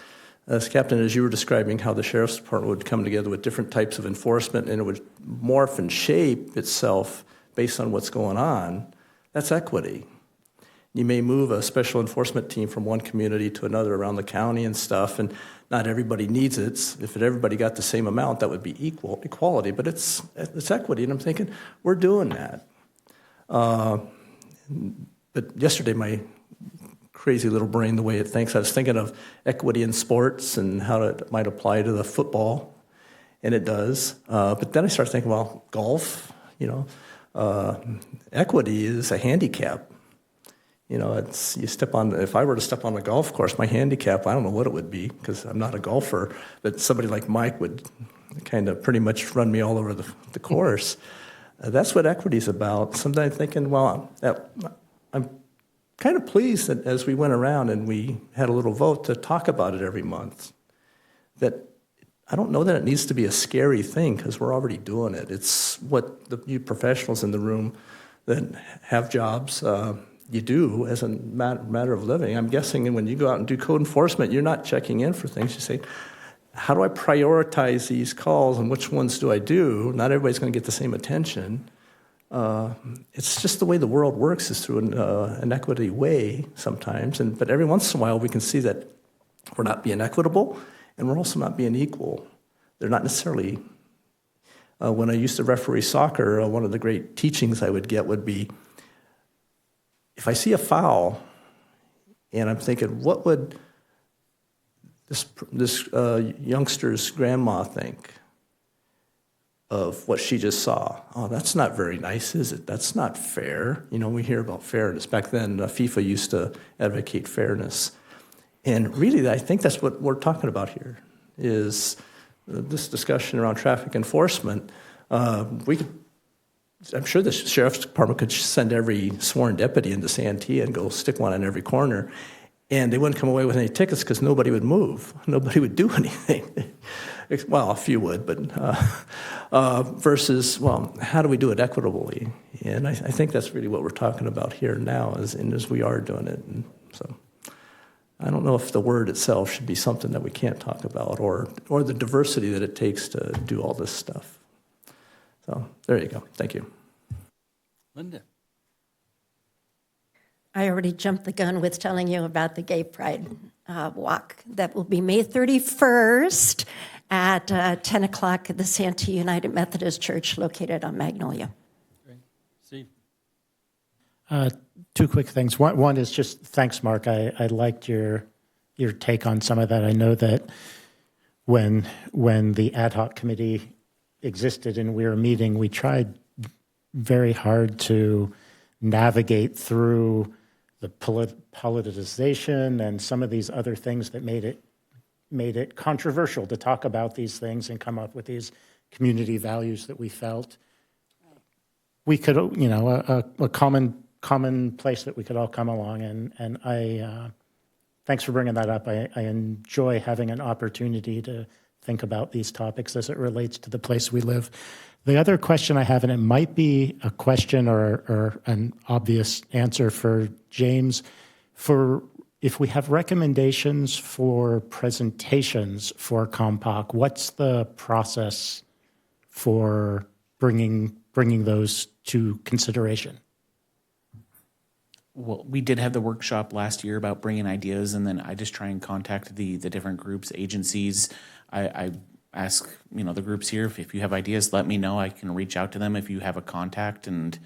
Captain, as you were describing how the Sheriff's Department would come together with different types of enforcement, and it would morph and shape itself based on what's going on. That's equity. You may move a special enforcement team from one community to another around the county and stuff, and not everybody needs it. If everybody got the same amount, that would be equality, but it's equity, and I'm thinking, we're doing that. But yesterday, my crazy little brain, the way it thinks, I was thinking of equity in sports and how it might apply to the football, and it does. But then I started thinking, well, golf, equity is a handicap. If I were to step on a golf course, my handicap, I don't know what it would be because I'm not a golfer, but somebody like Mike would kind of pretty much run me all over the course. That's what equity is about. Sometimes thinking, well, I'm kind of pleased that as we went around and we had a little vote to talk about it every month, that I don't know that it needs to be a scary thing because we're already doing it. It's what you professionals in the room that have jobs, you do as a matter of living. I'm guessing when you go out and do code enforcement, you're not checking in for things. You say, how do I prioritize these calls and which ones do I do? Not everybody's going to get the same attention. It's just the way the world works is through an equity way sometimes. But every once in a while we can see that we're not being equitable and we're also not being equal. They're not necessarily. When I used to referee soccer, one of the great teachings I would get would be, if I see a foul and I'm thinking, what would this youngster's grandma think of what she just saw? Oh, that's not very nice, is it? That's not fair. We hear about fairness. Back then, FIFA used to advocate fairness. And really, I think that's what we're talking about here, is this discussion around traffic enforcement. I'm sure the Sheriff's Department could send every sworn deputy into Santee and go stick one on every corner, and they wouldn't come away with any tickets because nobody would move. Nobody would do anything. Well, a few would, but versus, well, how do we do it equitably? And I think that's really what we're talking about here now, as we are doing it. And so I don't know if the word itself should be something that we can't talk about, or the diversity that it takes to do all this stuff. So there you go. Thank you. Linda. I already jumped the gun with telling you about the Gay Pride Walk that will be May 31st at 10 o'clock at the Santee United Methodist Church located on Magnolia. Great. Steve. Two quick things. One is just thanks, Mark. I liked your take on some of that. I know that when the ad hoc committee existed and we were meeting, we tried very hard to navigate through the politicization and some of these other things that made it controversial to talk about these things and come up with these community values that we felt we could, a common place that we could all come along. And I thanks for bringing that up. I enjoy having an opportunity to think about these topics as it relates to the place we live. The other question I have, and it might be a question or an obvious answer for James, for if we have recommendations for presentations for COMPOC, what's the process for bringing those to consideration? Well, we did have the workshop last year about bringing ideas, and then I just try and contact the different groups, agencies. I ask, the groups here, if you have ideas, let me know. I can reach out to them if you have a contact, and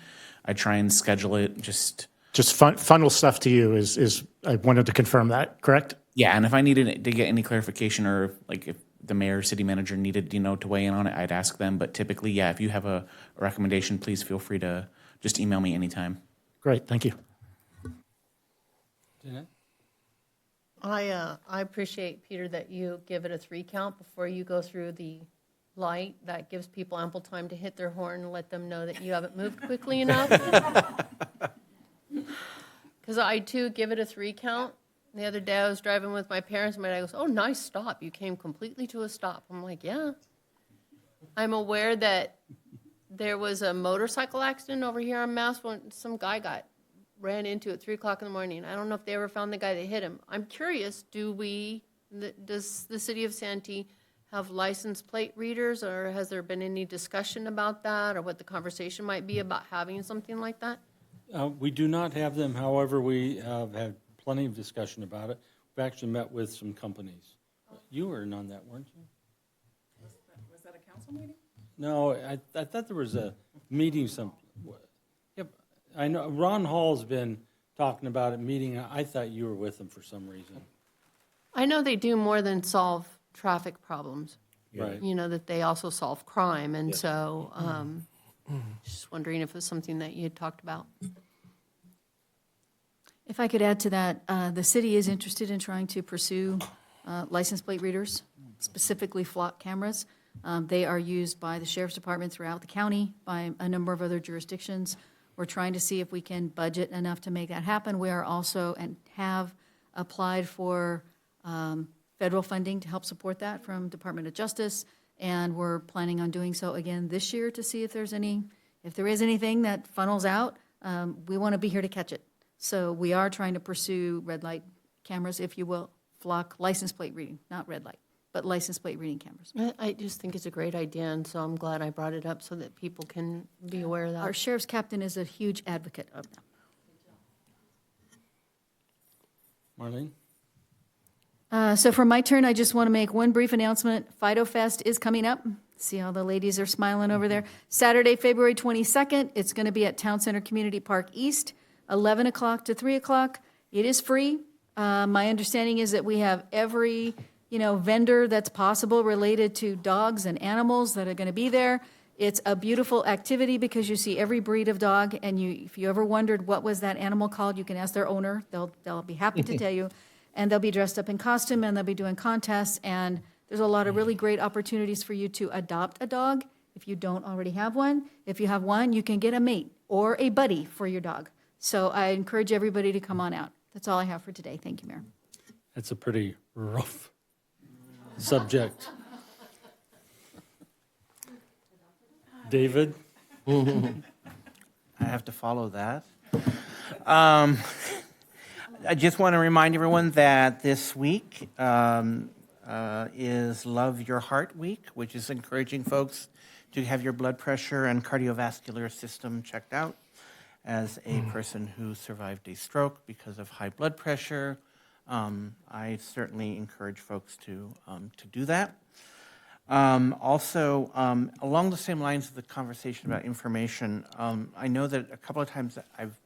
I try and schedule it. Just funnel stuff to you is I wanted to confirm that, correct? Yeah, and if I needed to get any clarification, or if the mayor, city manager needed, to weigh in on it, I'd ask them. But typically, yeah, if you have a recommendation, please feel free to just email me anytime. Great, thank you. Jeanette? I appreciate, Peter, that you give it a 3 count before you go through the light. That gives people ample time to hit their horn and let them know that you haven't moved quickly enough. Because I, too, give it a 3 count. The other day I was driving with my parents, and my dad goes, "Oh, nice stop. You came completely to a stop." I'm like, yeah. I'm aware that there was a motorcycle accident over here on Mass when some guy got ran into at 3 o'clock in the morning. I don't know if they ever found the guy that hit him. I'm curious, does the city of Santee have license plate readers, or has there been any discussion about that, or what the conversation might be about having something like that? We do not have them, however, we have had plenty of discussion about it. We've actually met with some companies. You were in on that, weren't you? Was that a council meeting? No, I thought there was a meeting Yep, I know, Ron Hall's been talking about it, meeting, I thought you were with them for some reason. I know they do more than solve traffic problems. Right. You know, that they also solve crime, and so, just wondering if it was something that you had talked about. If I could add to that, the city is interested in trying to pursue license plate readers, specifically flock cameras. They are used by the sheriff's department throughout the county, by a number of other jurisdictions. We're trying to see if we can budget enough to make that happen. We are also, and have applied for federal funding to help support that from Department of Justice, and we're planning on doing so again this year to see if there is anything that funnels out. We want to be here to catch it. So we are trying to pursue red light cameras, if you will, flock license plate reading, not red light, but license plate reading cameras. I just think it's a great idea, and so I'm glad I brought it up so that people can be aware of that. Our sheriff's captain is a huge advocate of them. Marlene? So for my turn, I just want to make one brief announcement. Fido Fest is coming up. See how the ladies are smiling over there. Saturday, February 22nd. It's going to be at Town Center Community Park East, 11 o'clock to 3 o'clock. It is free. My understanding is that we have every, vendor that's possible related to dogs and animals that are going to be there. It's a beautiful activity because you see every breed of dog, and if you ever wondered what was that animal called, you can ask their owner. They'll be happy to tell you. And they'll be dressed up in costume, and they'll be doing contests, and there's a lot of really great opportunities for you to adopt a dog if you don't already have one. If you have one, you can get a mate or a buddy for your dog. So I encourage everybody to come on out. That's all I have for today. Thank you, Mayor. That's a pretty rough subject. David? I have to follow that. I just want to remind everyone that this week is Love Your Heart Week, which is encouraging folks to have your blood pressure and cardiovascular system checked out. As a person who survived a stroke because of high blood pressure, I certainly encourage folks to do that. Also, along the same lines of the conversation about information, I know that a couple of times I've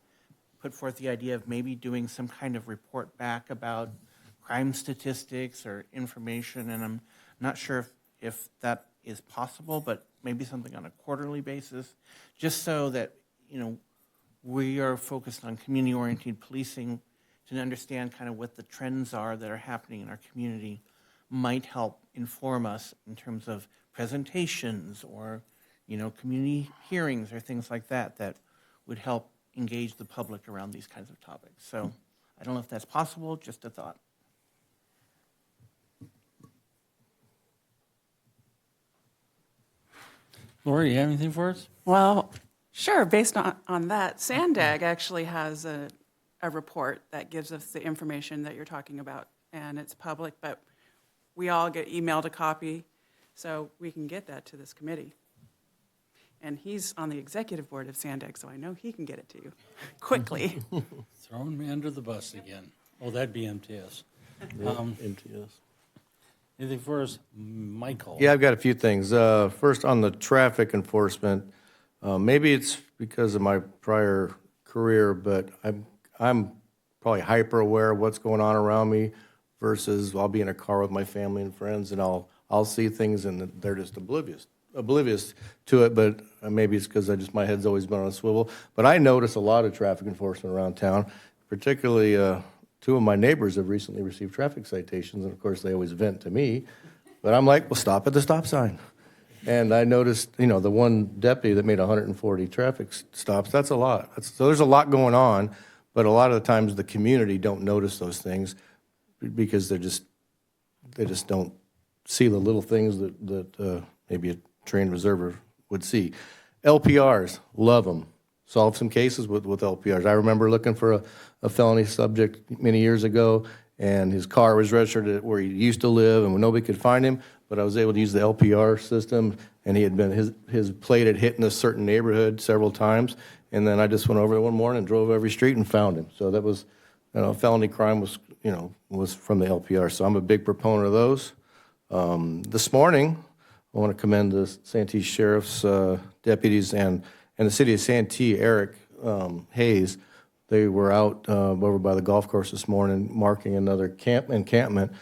put forth the idea of maybe doing some kind of report back about crime statistics or information, and I'm not sure if that is possible, but maybe something on a quarterly basis, just so that, we are focused on community-oriented policing to understand kind of what the trends are that are happening in our community might help inform us in terms of presentations or, community hearings or things like that that would help engage the public around these kinds of topics. So I don't know if that's possible, just a thought. Lori, you have anything for us? Well, sure. Based on that, Sandag actually has a report that gives us the information that you're talking about, and it's public, but we all get emailed a copy, so we can get that to this committee. And he's on the executive board of Sandag, so I know he can get it to you quickly. Throwing me under the bus again. Oh, that'd be MTS. MTS. Anything for us, Michael? Yeah, I've got a few things. First, on the traffic enforcement, maybe it's because of my prior career, but I'm probably hyper aware of what's going on around me versus I'll be in a car with my family and friends, and I'll see things and they're just oblivious to it. But maybe it's because my head's always been on a swivel. But I notice a lot of traffic enforcement around town, particularly. Two of my neighbors have recently received traffic citations, and of course they always vent to me. But I'm like, well, stop at the stop sign. And I noticed, the one deputy that made 140 traffic stops, that's a lot. So there's a lot going on, but a lot of the times the community don't notice those things because they just don't see the little things that maybe a trained observer would see. LPRs, love them. solved some cases with LPRs. I remember looking for a felony subject many years ago, and his car was registered at where he used to live, and nobody could find him, but I was able to use the LPR system, and he had been, his plate had hit in a certain neighborhood several times, and then I just went over there one morning and drove every street and found him. So that was, felony crime was from the LPR, so I'm a big proponent of those. This morning, I want to commend the Santee Sheriff's deputies and the city of Santee, Eric Hayes. They were out over by the golf course this morning marking another encampment,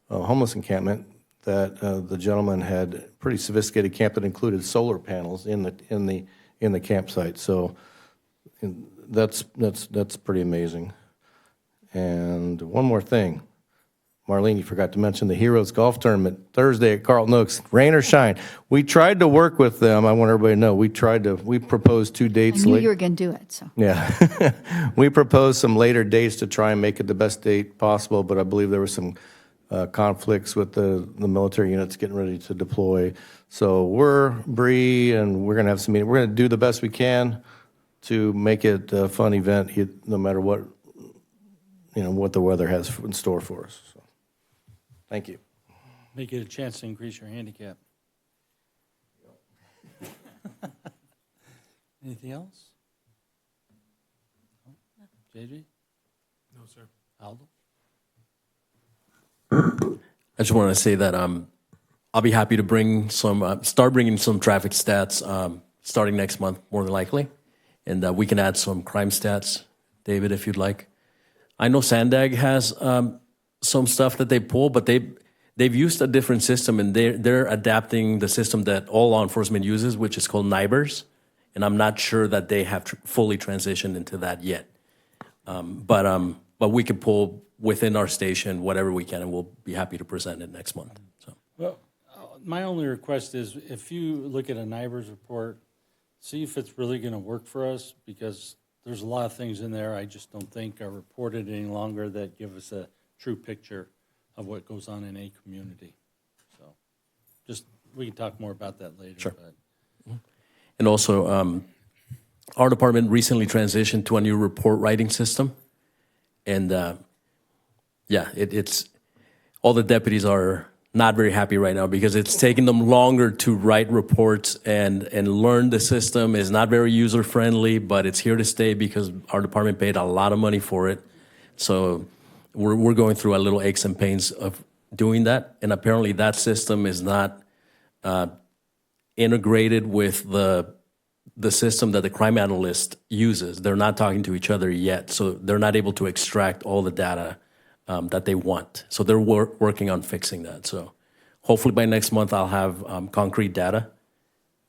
homeless encampment, that the gentleman had a pretty sophisticated camp that included solar panels in the campsite. So that's pretty amazing. And one more thing. Marlene, you forgot to mention the Heroes Golf Tournament Thursday at Carlton Oaks, rain or shine. We tried to work with them. I want everybody to know we proposed 2 I dates. knew you were going to do it, so. Yeah. We proposed some later dates to try and make it the best date possible, but I believe there were some conflicts with the military units getting ready to deploy. So Bree, and we're going to have some meetings. We're going to do the best we can to make it a fun event, no matter what the weather has in store for us. So, thank you. Make it a chance to increase your handicap. Anything else? No? JJ? No, sir. Aldo? I just want to say that I'll be happy to start bringing some traffic stats starting next month, more than likely. And we can add some crime stats, David, if you'd like. I know Sandag has some stuff that they pull, but they've used a different system, and they're adapting the system that all law enforcement uses, which is called NIBRS. And I'm not sure that they have fully transitioned into that yet. But we could pull within our station whatever we can, and we'll be happy to present it next month. So. Well, my only request is if you look at a NIBRS report, see if it's really going to work for us, because there's a lot of things in there I just don't think are reported any longer that give us a true picture of what goes on in a community. So we can talk more about that later. Sure. But. And also, our department recently transitioned to a new report writing system. And it's all the deputies are not very happy right now because it's taking them longer to write reports and learn the system. Is not very user friendly, but it's here to stay because our department paid a lot of money for it. So we're going through a little aches and pains of doing that. And apparently that system is not integrated with the system that the crime analyst uses. They're not talking to each other yet, so they're not able to extract all the data that they want. So they're working on fixing that. So hopefully by next month I'll have concrete data,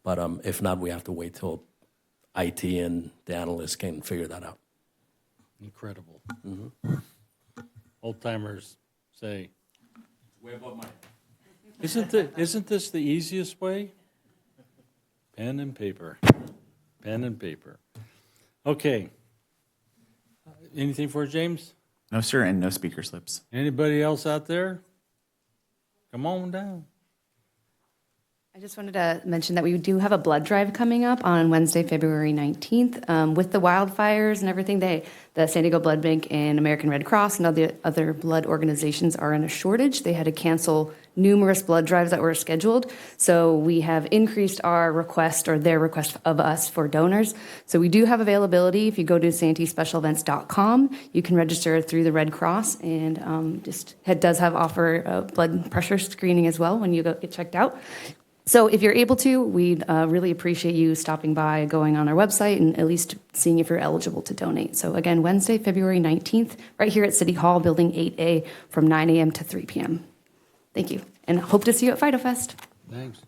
but if not, we have to wait till IT and the analysts can figure that out. Incredible. Mm-hmm. Old timers say, way above mine. Isn't this the easiest way? Pen and paper. Pen and paper. Okay. Anything for James? No, sir, and no speaker slips. Anybody else out there? Come on down. I just wanted to mention that we do have a blood drive coming up on Wednesday, February 19th. With the wildfires and everything, the San Diego Blood Bank and American Red Cross and other blood organizations are in a shortage. They had to cancel numerous blood drives that were scheduled. So we have increased our request, or their request of us, for donors. So we do have availability. If you go to santeespecialevents.com, you can register through the Red Cross, and it does have offer blood pressure screening as well when you get checked out. So if you're able to, we'd really appreciate you stopping by, going on our website, and at least seeing if you're eligible to donate. So again, Wednesday, February 19th, right here at City Hall, Building 8A, from 9 a.m. to 3 p.m. Thank you, and hope to see you at Fido Fest. Thanks.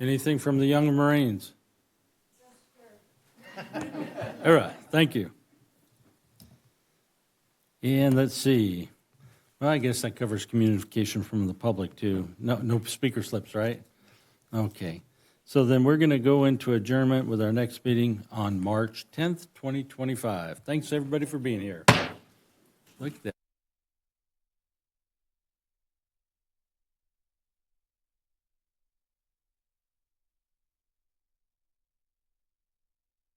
Anything from the Young Marines? All right, thank you. And let's see. Well, I guess that covers communication from the public, too. No speaker slips, right? Okay. So then we're going to go into adjournment with our next meeting on March 10th, 2025. Thanks, everybody, for being here. Look at that.